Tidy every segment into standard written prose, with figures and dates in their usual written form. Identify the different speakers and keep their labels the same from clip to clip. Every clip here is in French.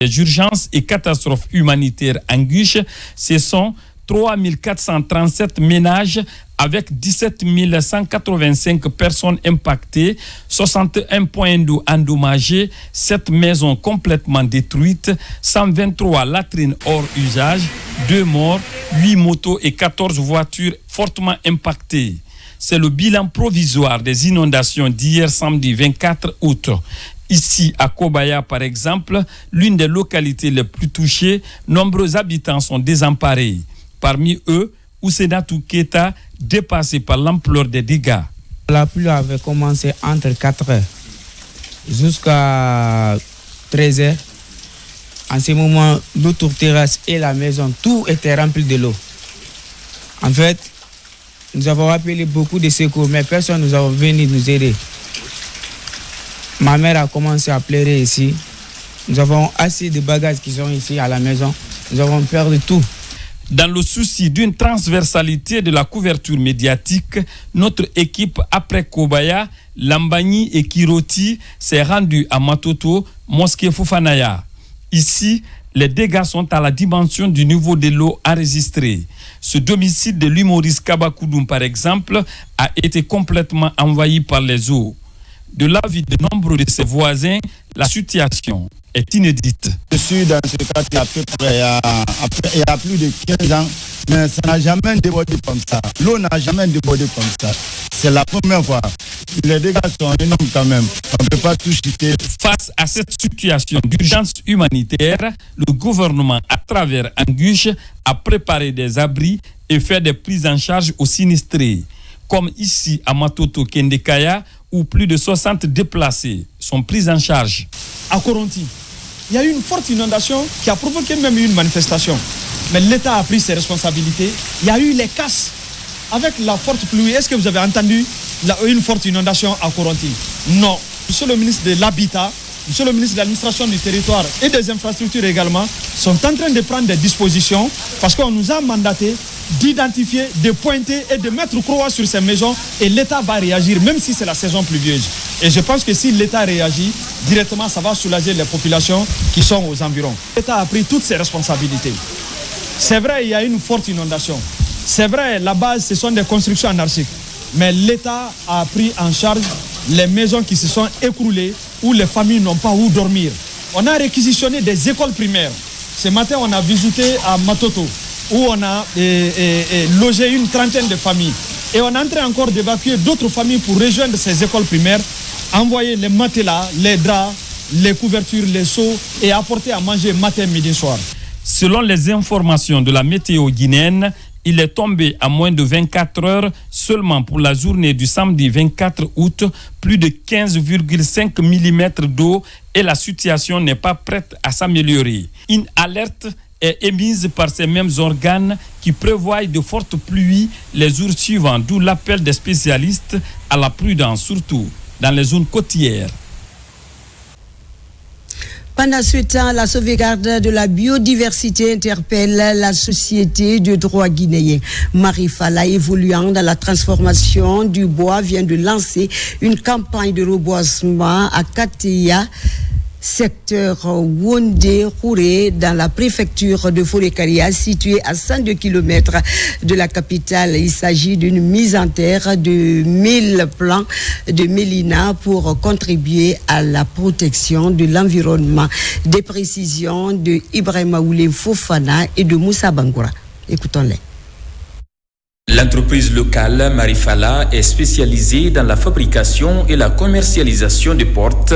Speaker 1: Les urgences et catastrophes humanitaires en Guiche, ce sont 3 437 ménages avec 17 185 personnes impactées, 61 points d'eau endommagés, 7 maisons complètement détruites, 123 latrines hors usage, 2 morts, 8 motos et 14 voitures fortement impactées. C'est le bilan provisoire des inondations d'hier samedi 24 août. Ici, à Kobaya, par exemple, l'une des localités les plus touchées, nombreux habitants sont désemparés. Parmi eux, Ousenatou Keita, dépassé par l'ampleur des dégâts.
Speaker 2: La pluie avait commencé entre 4 heures jusqu'à 13 heures. En ce moment, notre terrasse et la maison, tout était rempli de l'eau. En fait, nous avons appelé beaucoup de secours, mais personne nous a venu nous aider. Ma mère a commencé à pleurer ici. Nous avons assez de bagages qui sont ici à la maison. Nous avons perdu tout.
Speaker 1: Dans le souci d'une transversalité de la couverture médiatique, notre équipe après Kobaya, Lambani et Kiroti s'est rendue à Matoto, Mosquée Fofanaya. Ici, les dégâts sont à la dimension du niveau de l'eau enregistré. Ce domicile de l'humoriste Kabakoudoum, par exemple, a été complètement envahi par les eaux. De l'avis de nombreux de ses voisins, la situation est inédite.
Speaker 3: Je suis dans ce quartier à peu près il y a plus de 15 ans, mais ça n'a jamais débordé comme ça. L'eau n'a jamais débordé comme ça. C'est la première fois. Les dégâts sont énormes quand même. On ne peut pas tout citer.
Speaker 1: Face à cette situation d'urgence humanitaire, le gouvernement, à travers Anguche, a préparé des abris et fait des prises en charge aux sinistrés. Comme ici à Matoto Kendekaya, où plus de 60 déplacés sont pris en charge.
Speaker 4: À Koronti, il y a eu une forte inondation qui a provoqué même une manifestation. Mais l'État a pris ses responsabilités. Il y a eu les casses avec la forte pluie. Est-ce que vous avez entendu une forte inondation à Koronti? Non. Monsieur le ministre de l'Habitat, monsieur le ministre de l'Administration du Territoire et des Infrastructures également sont en train de prendre des dispositions parce qu'on nous a mandaté d'identifier, de pointer et de mettre croix sur ces maisons et l'État va réagir même si c'est la saison pluvieuse. Et je pense que si l'État réagit, directement ça va soulager les populations qui sont aux environs. L'État a pris toutes ses responsabilités. C'est vrai, il y a une forte inondation. C'est vrai, la base, ce sont des constructions anarchiques. Mais l'État a pris en charge les maisons qui se sont écroulées où les familles n'ont pas où dormir. On a réquisitionné des écoles primaires. Ce matin, on a visité à Matoto où on a logé une trentaine de familles. Et on est en train encore d'évacuer d'autres familles pour rejoindre ces écoles primaires, envoyer les matelas, les draps, les couvertures, les seaux et apporter à manger matin, midi, soir.
Speaker 1: Selon les informations de la météo guinéenne, il est tombé à moins de 24 heures seulement pour la journée du samedi 24 août, plus de 15,5 mm d'eau et la situation n'est pas prête à s'améliorer. Une alerte est émise par ces mêmes organes qui prévoient de fortes pluies les jours suivants, d'où l'appel des spécialistes à la prudence, surtout dans les zones côtières.
Speaker 5: Pendant ce temps, la sauvegarde de la biodiversité interpelle la société de droit guinéen. Marifala, évoluant dans la transformation du bois, vient de lancer une campagne de reboisement à Kateya, secteur Wondé-Rouré, dans la préfecture de Forêt-Karia, située à 102 km de la capitale. Il s'agit d'une mise en terre de 1000 plants de mélina pour contribuer à la protection de l'environnement. Des précisions de Ibrahima Oulé Fofana et de Moussa Bangoura. Écoutons-les.
Speaker 6: L'entreprise locale Marifala est spécialisée dans la fabrication et la commercialisation de portes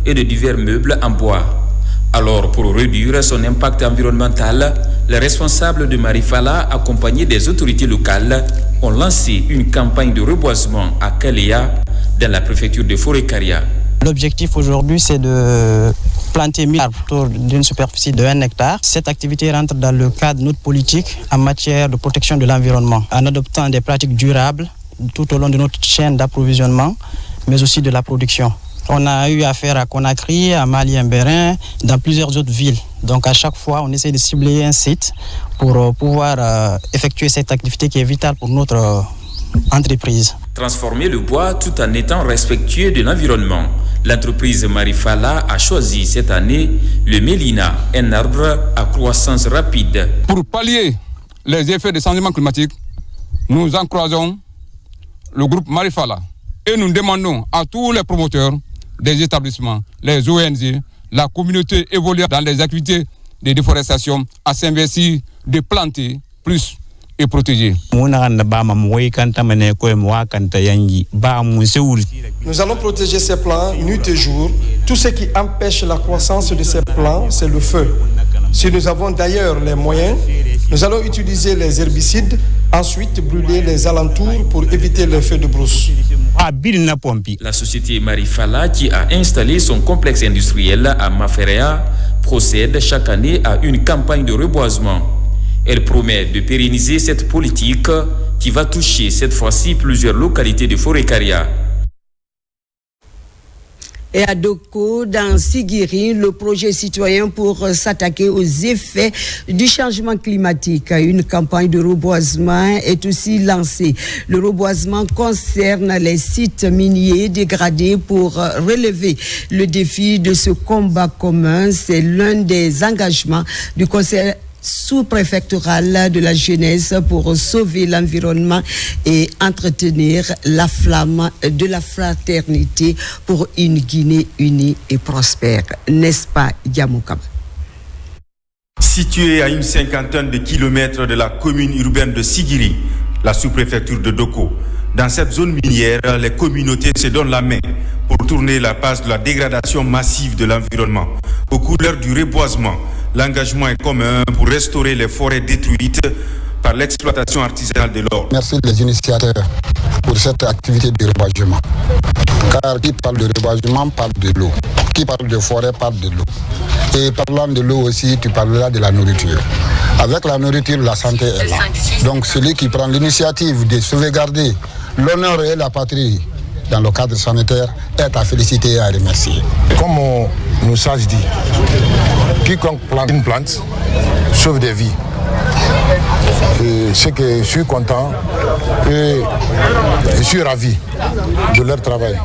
Speaker 6: et de divers meubles en bois. Alors, pour réduire son impact environnemental, les responsables de Marifala, accompagnés des autorités locales, ont lancé une campagne de reboisement à Kaléa, dans la préfecture de Forêt-Karia.
Speaker 7: L'objectif aujourd'hui, c'est de planter 1000 arbres autour d'une superficie de 1 hectare. Cette activité rentre dans le cadre de notre politique en matière de protection de l'environnement, en adoptant des pratiques durables tout au long de notre chaîne d'approvisionnement, mais aussi de la production. On a eu affaire à Conakry, à Mali-en-Bérin, dans plusieurs autres villes. Donc à chaque fois, on essaie de cibler un site pour pouvoir effectuer cette activité qui est vitale pour notre entreprise.
Speaker 6: Transformer le bois tout en étant respectueux de l'environnement. L'entreprise Marifala a choisi cette année le Mélina, un arbre à croissance rapide.
Speaker 8: Pour pallier les effets des changements climatiques, nous encourageons le groupe Marifala et nous demandons à tous les promoteurs des établissements, les ONG, la communauté évoluant dans les activités de déforestation à s'investir, de planter plus et protéger.
Speaker 9: Nous allons protéger ces plants nuit et jour. Tout ce qui empêche la croissance de ces plants, c'est le feu. Si nous avons d'ailleurs les moyens, nous allons utiliser les herbicides, ensuite brûler les alentours pour éviter les feux de brousse.
Speaker 6: La société Marifala, qui a installé son complexe industriel à Maferea, procède chaque année à une campagne de reboisement. Elle promet de pérenniser cette politique qui va toucher cette fois-ci plusieurs localités de Forêt-Caria.
Speaker 5: Et à Doko, dans Sigiri, le projet citoyen pour s'attaquer aux effets du changement climatique. Une campagne de reboisement est aussi lancée. Le reboisement concerne les sites miniers dégradés pour relever le défi de ce combat commun. C'est l'un des engagements du Conseil sous-préfectoral de la jeunesse pour sauver l'environnement et entretenir la flamme de la fraternité pour une Guinée unie et prospère. N'est-ce pas, Yamoukaba?
Speaker 10: Située à une cinquantaine de kilomètres de la commune urbaine de Sigiri, la sous-préfecture de Doko, dans cette zone minière, les communautés se donnent la main pour tourner la page de la dégradation massive de l'environnement. Aux couleurs du reboisement, l'engagement est commun pour restaurer les forêts détruites par l'exploitation artisanale de l'or.
Speaker 11: Merci les initiateurs pour cette activité de reboisement. Car qui parle de reboisement parle de l'eau. Qui parle de forêt parle de l'eau. Et parlant de l'eau aussi, tu parleras de la nourriture. Avec la nourriture, la santé est là. Donc celui qui prend l'initiative de sauvegarder l'honneur et la patrie dans le cadre sanitaire est à féliciter et à remercier.
Speaker 12: Comme nos sages disent, quiconque plante une plante sauve des vies. Et c'est que je suis content et je suis ravi de leur travail.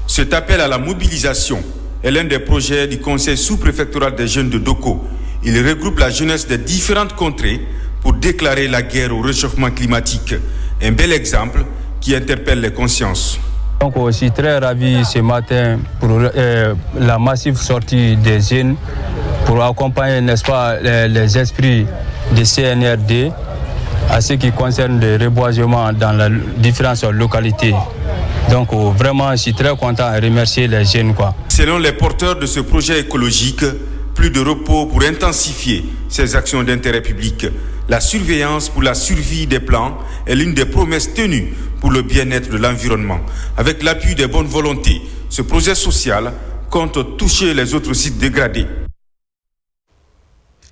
Speaker 10: Cet appel à la mobilisation est l'un des projets du Conseil sous-préfectoral des jeunes de Doko. Il regroupe la jeunesse des différentes contrées pour déclarer la guerre au réchauffement climatique. Un bel exemple qui interpelle les consciences.
Speaker 13: Donc aussi très ravi ce matin pour la massive sortie des jeunes pour accompagner, n'est-ce pas, les esprits des CNRD à ce qui concerne le reboisement dans les différentes localités. Donc vraiment, je suis très content et remercier les jeunes.
Speaker 10: Selon les porteurs de ce projet écologique, plus de repos pour intensifier ces actions d'intérêt public. La surveillance pour la survie des plants est l'une des promesses tenues pour le bien-être de l'environnement. Avec l'appui des bonnes volontés, ce projet social compte toucher les autres sites dégradés.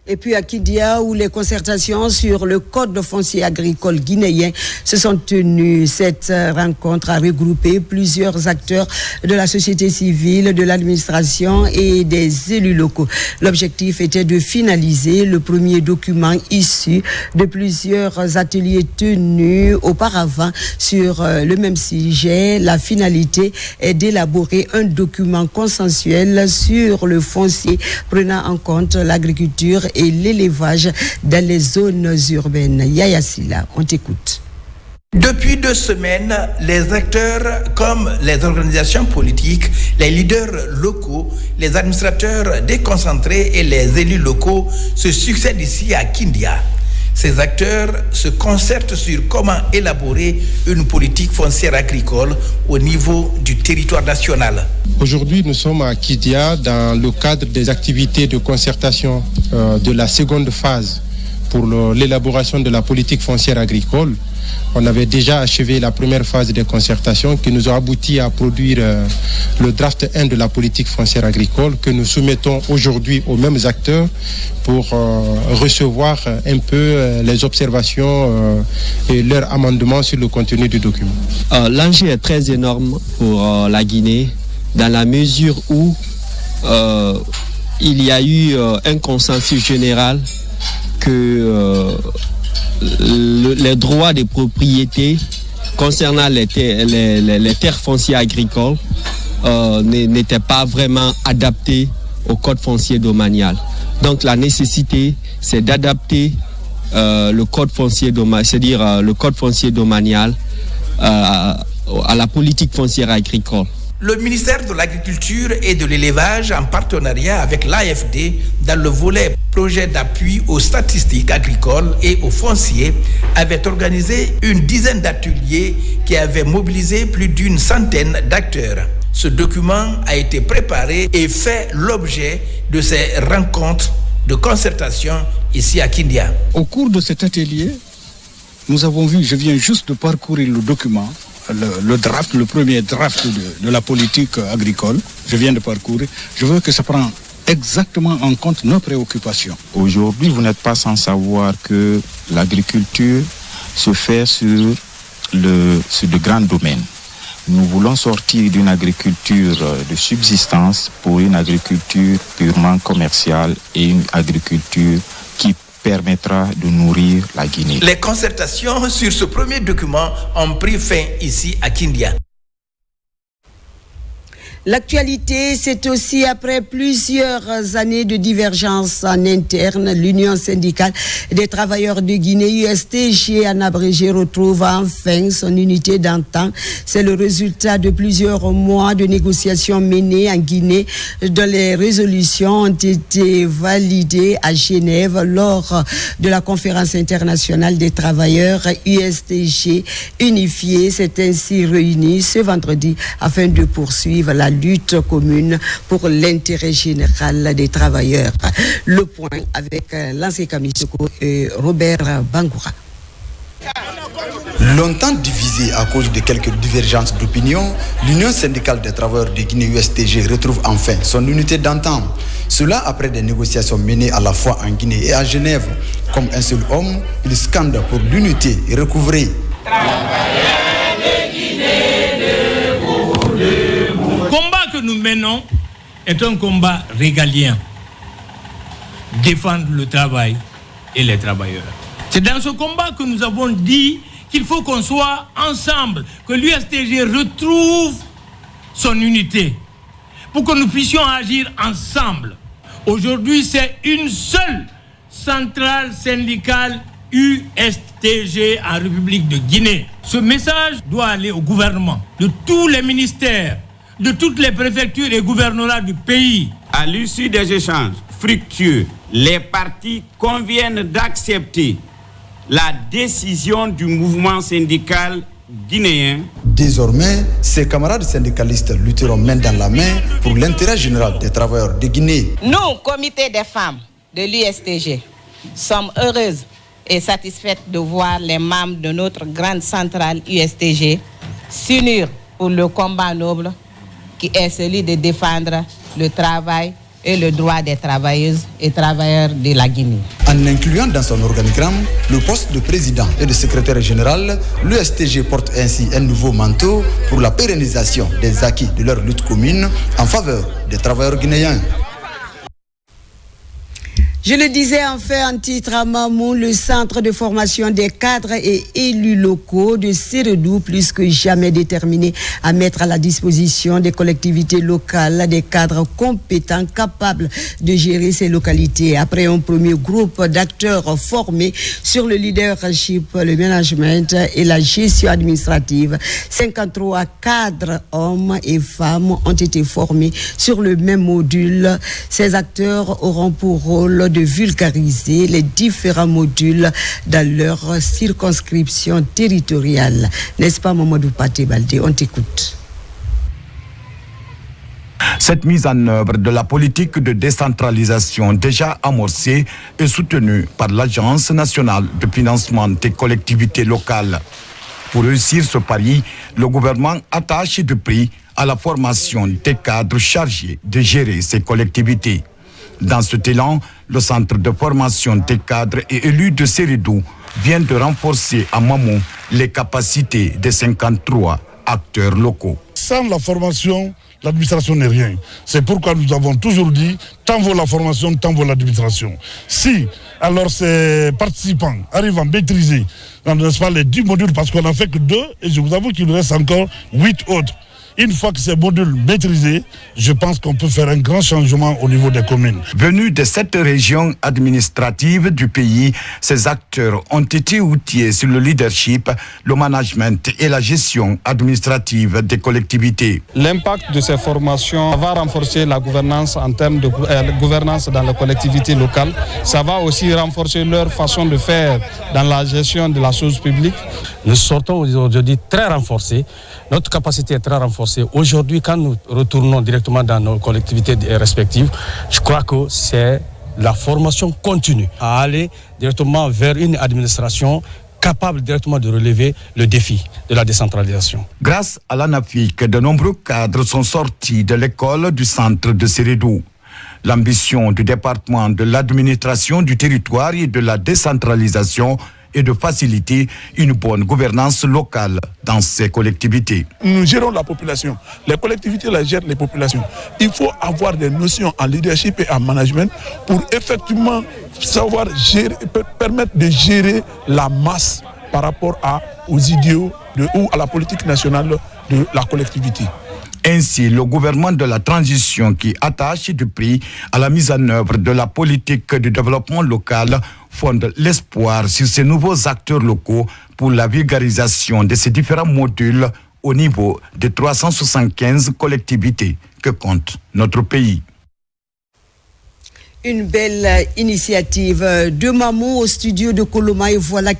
Speaker 5: Et puis à Kidia, où les concertations sur le code foncier agricole guinéen se sont tenues. Cette rencontre a regroupé plusieurs acteurs de la société civile, de l'administration et des élus locaux. L'objectif était de finaliser le premier document issu de plusieurs ateliers tenus auparavant sur le même sujet. La finalité est d'élaborer un document consensuel sur le foncier prenant en compte l'agriculture et l'élevage dans les zones urbaines. Yaya Silla, on t'écoute.
Speaker 14: Depuis 2 semaines, les acteurs comme les organisations politiques, les leaders locaux, les administrateurs déconcentrés et les élus locaux se succèdent ici à Kindia. Ces acteurs se concertent sur comment élaborer une politique foncière agricole au niveau du territoire national.
Speaker 15: Aujourd'hui, nous sommes à Kidia dans le cadre des activités de concertation de la seconde phase pour l'élaboration de la politique foncière agricole. On avait déjà achevé la première phase des concertations qui nous a abouti à produire le draft 1 de la politique foncière agricole que nous soumettons aujourd'hui aux mêmes acteurs pour recevoir un peu les observations et leurs amendements sur le contenu du document.
Speaker 16: L'enjeu est très énorme pour la Guinée dans la mesure où il y a eu un consensus général que les droits de propriété concernant les terres foncières agricoles n'était pas vraiment adapté au code foncier domanial. Donc la nécessité, c'est d'adapter le code foncier domanial, c'est-à-dire le code foncier domanial à la politique foncière agricole.
Speaker 14: Le ministère de l'Agriculture et de l'Élevage, en partenariat avec l'AFD, dans le volet projet d'appui aux statistiques agricoles et aux fonciers, avait organisé une dizaine d'ateliers qui avaient mobilisé plus d'une centaine d'acteurs. Ce document a été préparé et fait l'objet de ces rencontres de concertation ici à Kindia.
Speaker 17: Au cours de cet atelier, nous avons vu, je viens juste de parcourir le document, le draft, le premier draft de la politique agricole, je viens de parcourir. Je veux que ça prenne exactement en compte nos préoccupations.
Speaker 18: Aujourd'hui, vous n'êtes pas sans savoir que l'agriculture se fait sur de grands domaines. Nous voulons sortir d'une agriculture de subsistance pour une agriculture purement commerciale et une agriculture qui permettra de nourrir la Guinée.
Speaker 14: Les concertations sur ce premier document ont pris fin ici à Kindia.
Speaker 5: L'actualité, c'est aussi après plusieurs années de divergence en interne, l'Union syndicale des travailleurs de Guinée, USTG en abrégé, retrouve enfin son unité d'antan. C'est le résultat de plusieurs mois de négociations menées en Guinée, dont les résolutions ont été validées à Genève lors de la conférence internationale des travailleurs. USTG unifié s'est ainsi réuni ce vendredi afin de poursuivre la lutte commune pour l'intérêt général des travailleurs. Le point avec l'ancien Kamisoko et Robert Bangoura.
Speaker 19: Longtemps divisée à cause de quelques divergences d'opinion, l'Union syndicale des travailleurs de Guinée USTG retrouve enfin son unité d'antan. Cela après des négociations menées à la fois en Guinée et à Genève. Comme un seul homme, il scande pour l'unité et recouvrer.
Speaker 20: Le combat que nous menons est un combat régalien. Défendre le travail et les travailleurs. C'est dans ce combat que nous avons dit qu'il faut qu'on soit ensemble, que l'USTG retrouve son unité pour que nous puissions agir ensemble. Aujourd'hui, c'est une seule centrale syndicale USTG en République de Guinée. Ce message doit aller au gouvernement, de tous les ministères, de toutes les préfectures et gouvernorats du pays.
Speaker 21: À l'issue des échanges fructueux, les partis conviennent d'accepter la décision du mouvement syndical guinéen.
Speaker 19: Désormais, ses camarades syndicalistes lutteront main dans la main pour l'intérêt général des travailleurs de Guinée.
Speaker 22: Nous, comité des femmes de l'USTG, sommes heureuses et satisfaites de voir les membres de notre grande centrale USTG s'unir pour le combat noble qui est celui de défendre le travail et le droit des travailleuses et travailleurs de la Guinée.
Speaker 19: En incluant dans son organigramme le poste de président et de secrétaire général, l'USTG porte ainsi un nouveau manteau pour la pérennisation des acquis de leur lutte commune en faveur des travailleurs guinéens.
Speaker 5: Je le disais enfin en titre à Mamou, le centre de formation des cadres et élus locaux de Séredou, plus que jamais déterminé à mettre à la disposition des collectivités locales des cadres compétents capables de gérer ces localités. Après un premier groupe d'acteurs formés sur le leadership, le management et la gestion administrative, 53 cadres hommes et femmes ont été formés sur le même module. Ces acteurs auront pour rôle de vulgariser les différents modules dans leur circonscription territoriale. N'est-ce pas, Mamadou Paté Baldé? On t'écoute.
Speaker 23: Cette mise en œuvre de la politique de décentralisation déjà amorcée est soutenue par l'Agence nationale de financement des collectivités locales. Pour réussir ce pari, le gouvernement attache de prix à la formation des cadres chargés de gérer ces collectivités. Dans cet élan, le centre de formation des cadres et élus de Séredou vient de renforcer à Mamou les capacités des 53 acteurs locaux.
Speaker 24: Sans la formation, l'administration n'est rien. C'est pourquoi nous avons toujours dit, tant vaut la formation, tant vaut l'administration. Si alors ces participants arrivent à maîtriser, n'est-ce pas, les 10 modules, parce qu'on n'a fait que 2, et je vous avoue qu'il nous reste encore 8 autres. Une fois que ces modules maîtrisés, je pense qu'on peut faire un grand changement au niveau des communes.
Speaker 23: Venus de cette région administrative du pays, ces acteurs ont été outillés sur le leadership, le management et la gestion administrative des collectivités.
Speaker 1: L'impact de ces formations va renforcer la gouvernance en termes de gouvernance dans les collectivités locales. Ça va aussi renforcer leur façon de faire dans la gestion de la chose publique.
Speaker 2: Nous sortons aujourd'hui très renforcés. Notre capacité est très renforcée. Aujourd'hui, quand nous retournons directement dans nos collectivités respectives, je crois que c'est la formation continue à aller directement vers une administration capable directement de relever le défi de la décentralisation.
Speaker 23: Grâce à l'ANAFIC, de nombreux cadres sont sortis de l'école du centre de Sérédou. L'ambition du département de l'administration du territoire et de la décentralisation est de faciliter une bonne gouvernance locale dans ces collectivités.
Speaker 3: Nous gérons la population. Les collectivités la gèrent les populations. Il faut avoir des notions en leadership et en management pour effectivement savoir gérer, permettre de gérer la masse par rapport aux idéaux ou à la politique nationale de la collectivité.
Speaker 23: Ainsi, le gouvernement de la transition qui attache du prix à la mise en œuvre de la politique de développement local fonde l'espoir sur ces nouveaux acteurs locaux pour la vulgarisation de ces différents modules au niveau des 375 collectivités que compte notre pays.
Speaker 5: Une belle initiative de Mamou au studio de Coloma et voilà